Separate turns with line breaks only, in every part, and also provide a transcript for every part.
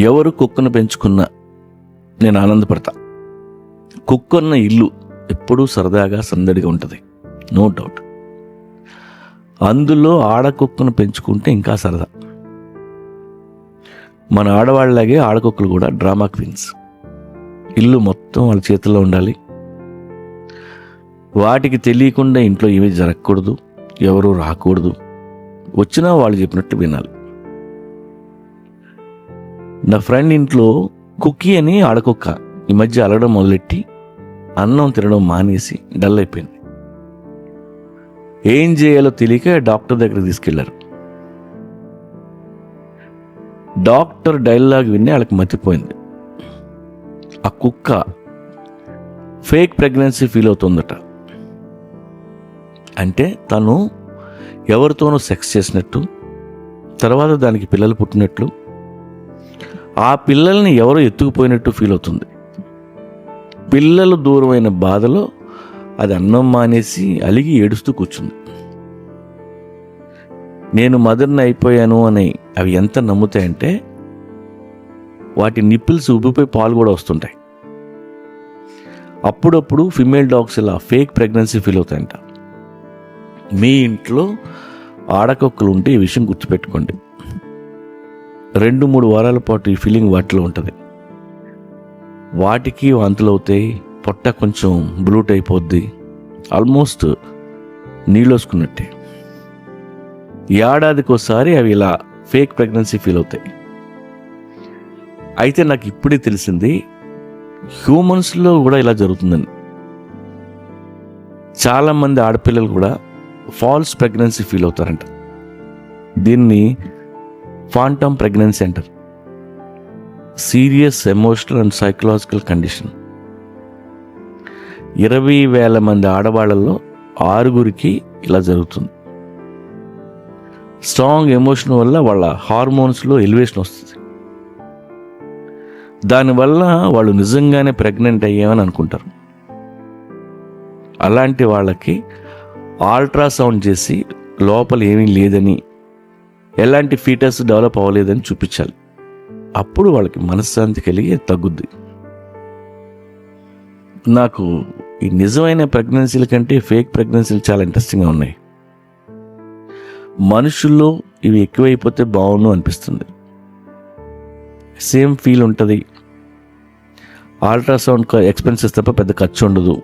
ఎవరు కుక్కను పెంచుకున్నా నేను ఆనందపడతా. కుక్కన్న ఇల్లు ఎప్పుడూ సరదాగా సందడిగా ఉంటుంది, నో డౌట్. అందులో ఆడకుక్కను పెంచుకుంటే ఇంకా సరదా. మన ఆడవాళ్ళలాగే ఆడకుక్కలు కూడా డ్రామా క్వీన్స్. ఇల్లు మొత్తం వాళ్ళ చేతుల్లో ఉండాలి. వాటికి తెలియకుండా ఇంట్లో ఏమీ జరగకూడదు, ఎవరూ రాకూడదు. వచ్చినా వాళ్ళు చెప్పినట్టు వినాలి. నా ఫ్రెండ్ ఇంట్లో కుక్కీ అని ఆడకుక్క ఈ మధ్య అలగడం మొదలెట్టి అన్నం తినడం మానేసి డల్ అయిపోయింది. ఏం చేయాలో తెలియక డాక్టర్ దగ్గర తీసుకెళ్లారు. డాక్టర్ డైలాగ్ విని వాళ్ళకి మతిపోయింది. ఆ కుక్క ఫేక్ ప్రెగ్నెన్సీ ఫీల్ అవుతుందట. అంటే తను ఎవరితోనో సెక్స్ చేసినట్టు, తర్వాత దానికి పిల్లలు పుట్టినట్లు, ఆ పిల్లల్ని ఎవరో ఎత్తుకుపోయినట్టు ఫీల్ అవుతుంది. పిల్లలు దూరమైన బాధలో అది అన్నం మానేసి అలిగి ఏడుస్తూ కూర్చుంది. నేను మదర్ని అయిపోయాను అని అవి ఎంత నమ్ముతాయంటే వాటి నిప్పుల్స్ ఉబ్బిపోయి పాలు కూడా వస్తుంటాయి. అప్పుడప్పుడు ఫిమేల్ డాగ్స్ ఇలా ఫేక్ ప్రెగ్నెన్సీ ఫీల్ అవుతాయంట. మీ ఇంట్లో ఆడకొక్కలు ఉంటే ఈ విషయం గుర్తుపెట్టుకోండి. 2-3 వారాల పాటు ఈ ఫీలింగ్ వాటిలో ఉంటుంది. వాటికి వాంతులు అవుతాయి, పొట్ట కొంచెం బ్లూట్ అయిపోద్ది, ఆల్మోస్ట్ నీళ్ళు వేసుకున్నట్టే. ఏడాదికోసారి అవి ఇలా ఫేక్ ప్రెగ్నెన్సీ ఫీల్ అవుతాయి. అయితే నాకు ఇప్పుడే తెలిసింది హ్యూమన్స్లో కూడా ఇలా జరుగుతుందని. చాలామంది ఆడపిల్లలు కూడా ఫాల్స్ ప్రెగ్నెన్సీ ఫీల్ అవుతారంట. దీన్ని ఫాంటమ్ ప్రెగ్నెన్సీ అంటారు. Serious emotional and psychological condition. 20,000 మంది ఆడవాళ్ళల్లో 6 ఇలా జరుగుతుంది. స్ట్రాంగ్ ఎమోషన్ వల్ల వాళ్ళ హార్మోన్స్లో ఎలివేషన్ వస్తుంది. దానివల్ల వాళ్ళు నిజంగానే ప్రెగ్నెంట్ అయ్యామని అనుకుంటారు. అలాంటి వాళ్ళకి అల్ట్రాసౌండ్ చేసి లోపల ఏమీ లేదని, ఎలాంటి ఫీటస్ డెవలప్ అవ్వలేదని చూపించాలి. అప్పుడు వాళ్ళకి మనశ్శాంతి కలిగి తగ్గుద్ది. నాకు ఈ నిజమైన ప్రెగ్నెన్సీల కంటే ఫేక్ ప్రెగ్నెన్సీలు చాలా ఇంట్రెస్టింగ్గా ఉన్నాయి. మనుషుల్లో ఇవి ఎక్కువైపోతే బాగుండు అనిపిస్తుంది. సేమ్ ఫీల్ ఉంటుంది. అల్ట్రాసౌండ్ ఎక్స్పెన్సెస్ తప్ప పెద్ద ఖర్చు ఉండదు.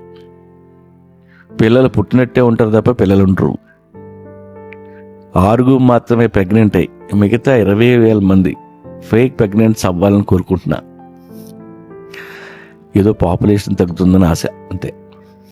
పిల్లలు పుట్టినట్టే ఉంటారు తప్ప పిల్లలు ఉండరు. 6 మాత్రమే ప్రెగ్నెంట్ అయ్యి మిగతా 20,000 మంది ఫేక్ ప్రెగ్నెంట్స్ అవ్వాలని కోరుకుంటున్నా. ఏదో పాపులేషన్ తగ్గుతుందని ఆశ, అంతే.